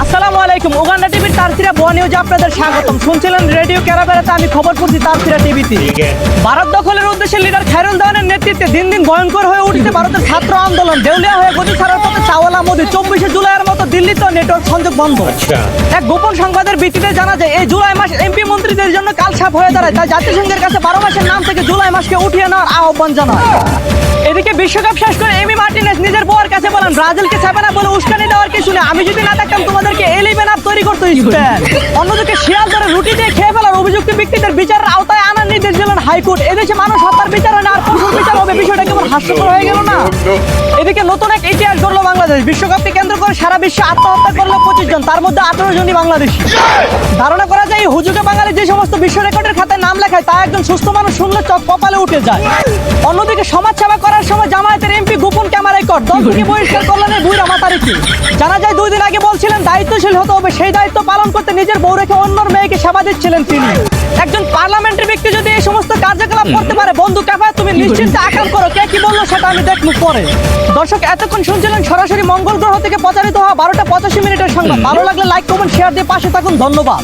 আসসালামু আলাইকুম। উগান্ডা টিভির তারফিরা ভুয়া নিউজে আপনাদের স্বাগতম। শুনছিলেন রেডিও ক্যারাবেরাতে, আমি খবর পড়ছি তারফিরা টিভিতে। ভারত দখলের উদ্দেশ্যে লিডার খায়রুল দেওয়ানের নেতৃত্বে দিন দিন ভয়ঙ্কর হয়ে উঠছে ভারতের ছাত্র আন্দোলন। দেউলিয়া হয়ে গতি ছাড়ার পথে চাওয়ালা মোদি। 24শে জুলাইয়ের মতো দিল্লিতে নেটওয়ার্ক সংযোগ বন্ধ। এক গোপন সংবাদের ভিত্তিতে জানা যায় এই জুলাই মাস এমপি মন্ত্রীদের জন্য কালসাপ হয়ে দাঁড়ায়। তাই জাতিসংঘের কাছে 12 মাসের নাম থেকে জুলাই মাসকে উঠিয়ে নেওয়ার আহ্বান জানায়। এদিকে বিশ্বকাপ শেষ করে এমি মার্টিনেজ নিজের বউয়ের কাছে বলেন, ব্রাজিলকে ছাপে না বলে উস্কানি দেওয়ার কিছু নেই। আমি যদি না থাকতাম তোমাদেরকে 11 আপ তৈরি করতে স্পেন। অন্যদিকে শিয়াল ধরে রুটি দিয়ে খেয়ে ফেলার অভিযুক্ত ব্যক্তিদের বিচারের আওতায় আনার নির্দেশ দিলেন হাইকোর্ট। এদেশে মানুষ হত্যার বিচার হয় না, আর পশুর বিচার হবে। বিষয়টা কেমন হাস্যকর হয়ে গেল না? এদিকে নতুন এক ইতিহাস গড়ল বাংলাদেশ। বিশ্বকাপকে কেন্দ্র করে সারা বিশ্বে আত্মহত্যা করলো 25 জন, তার মধ্যে 18 জনই বাংলাদেশি। ধারণা করা যায় এই হুজুগে বাঙালি যে সমস্ত বিশ্ব রেকর্ডের খাতায় নাম লেখায় তা একজন সুস্থ মানুষ শুনলে চোখ কপালে উঠে যায়। অন্যদিকে সমাজ সেবা করার সময় জামায়াতের এমপি গোপন ক্যামেরায় কর দল থেকে বহিষ্কার করলেন এই বুইরা মাতারিকে। জানা যায় 2 দিন আগে বলছিলেন দায়িত্বশীল হতে হবে, সেই দায়িত্ব পালন করতে নিজের বউ রেখে অন্যর মেয়েকে সেবা দিচ্ছিলেন তিনি। একজন পার্লামেন্টারি ব্যক্তি যদি এই সমস্ত কার্যকলাপ করতে পারে, বন্ধু ক্যাফা তুমি নিশ্চিন্তে আকাম করো। কে কি বললো সেটা আমি দেখবো পরে। দর্শক, এতক্ষণ শুনছিলেন সরাসরি মঙ্গল গ্রহ থেকে প্রচারিত হওয়া 12টা 85 মিনিটের সংবাদ। ভালো লাগলে লাইক কমেন্ট শেয়ার দিয়ে পাশে থাকুন। ধন্যবাদ।